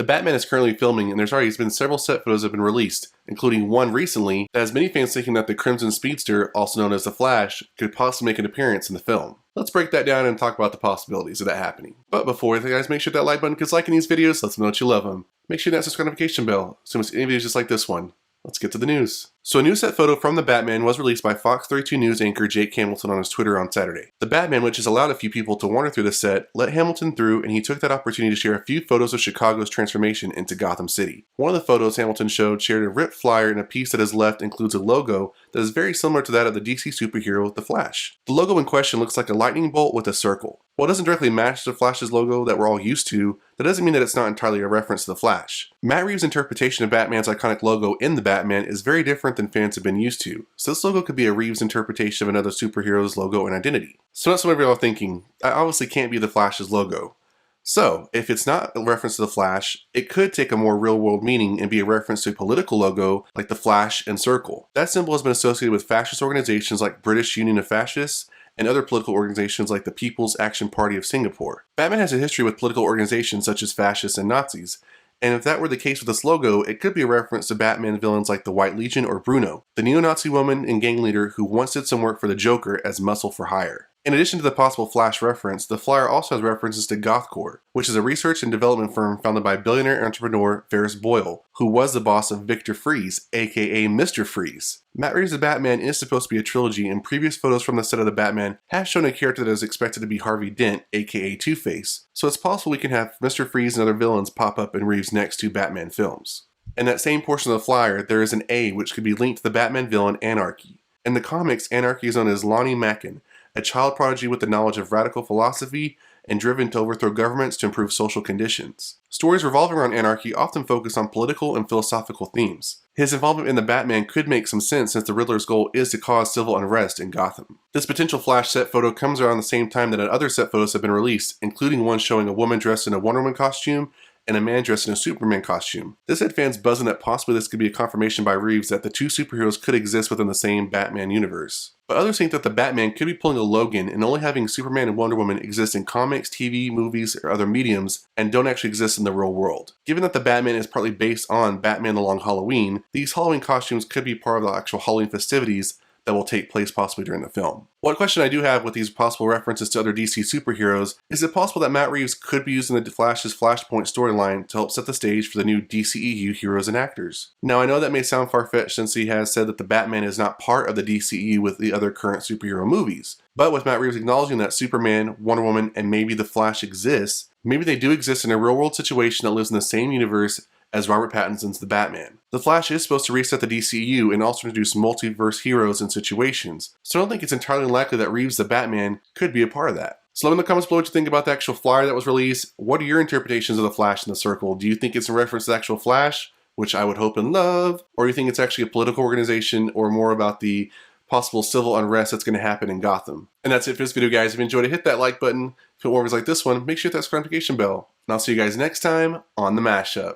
The Batman is currently filming, and there's already been several set photos that have been released, including one recently that has many fans thinking that the Crimson Speedster, also known as the Flash, could possibly make an appearance in the film. Let's break that down and talk about the possibilities of that happening. But before that, guys, make sure that like button, because liking these videos lets me know that you love them. Make sure that subscribe notification bell so you miss any videos just like this one. Let's get to the news. So a new set photo from the Batman was released by Fox 32 News anchor Jake Hamilton on his Twitter on Saturday. The Batman, which has allowed a few people to wander through the set, let Hamilton through, and he took that opportunity to share a few photos of Chicago's transformation into Gotham City. One of the photos Hamilton showed shared a ripped flyer, and a piece that is left includes a logo that is very similar to that of the DC superhero The Flash. The logo in question looks like a lightning bolt with a circle. While it doesn't directly match the Flash's logo that we're all used to, that doesn't mean that it's not entirely a reference to the Flash. Matt Reeves' interpretation of Batman's iconic logo in the Batman is very different than fans have been used to, so this logo could be a Reeves interpretation of another superhero's logo and identity. So that's what everyone are thinking, that obviously can't be the Flash's logo. So, if it's not a reference to the Flash, it could take a more real-world meaning and be a reference to a political logo like the Flash and Circle. That symbol has been associated with fascist organizations like British Union of Fascists and other political organizations like the People's Action Party of Singapore. Batman has a history with political organizations such as fascists and Nazis, and if that were the case with this logo, it could be a reference to Batman villains like the White Legion or Bruno, the neo-Nazi woman and gang leader who once did some work for the Joker as muscle for hire. In addition to the possible Flash reference, the flyer also has references to Gothcore, which is a research and development firm founded by billionaire entrepreneur Ferris Boyle, who was the boss of Victor Freeze, aka Mr. Freeze. Matt Reeves' Batman is supposed to be a trilogy, and previous photos from the set of the Batman have shown a character that is expected to be Harvey Dent, aka Two-Face, so it's possible we can have Mr. Freeze and other villains pop up in Reeves' next two Batman films. In that same portion of the flyer, there is an A which could be linked to the Batman villain Anarky. In the comics, Anarky is known as Lonnie Mackin, a child prodigy with the knowledge of radical philosophy and driven to overthrow governments to improve social conditions. Stories revolving around Anarky often focus on political and philosophical themes. His involvement in the Batman could make some sense since the Riddler's goal is to cause civil unrest in Gotham. This potential Flash set photo comes around the same time that other set photos have been released, including one showing a woman dressed in a Wonder Woman costume and a man dressed in a Superman costume. This had fans buzzing that possibly this could be a confirmation by Reeves that the two superheroes could exist within the same Batman universe. But others think that the Batman could be pulling a Logan and only having Superman and Wonder Woman exist in comics, TV, movies, or other mediums and don't actually exist in the real world. Given that the Batman is partly based on Batman the Long Halloween, these Halloween costumes could be part of the actual Halloween festivities that will take place possibly during the film. One question I do have with these possible references to other DC superheroes, is it possible that Matt Reeves could be using the Flash's Flashpoint storyline to help set the stage for the new DCEU heroes and actors? Now I know that may sound far-fetched since he has said that the Batman is not part of the DCEU with the other current superhero movies, but with Matt Reeves acknowledging that Superman, Wonder Woman, and maybe the Flash exists, maybe they do exist in a real-world situation that lives in the same universe as Robert Pattinson's The Batman. The Flash is supposed to reset the DCEU and also introduce multiverse heroes and situations, so I don't think it's entirely likely that Reeves the Batman could be a part of that. So let me know in the comments below what you think about the actual flyer that was released. What are your interpretations of the Flash in the Circle? Do you think it's in reference to the actual Flash, which I would hope and love, or do you think it's actually a political organization or more about the possible civil unrest that's going to happen in Gotham? And that's it for this video, guys. If you enjoyed it, hit that like button. If you want more videos like this one, make sure to hit that subscribe notification bell. And I'll see you guys next time on The Mashup.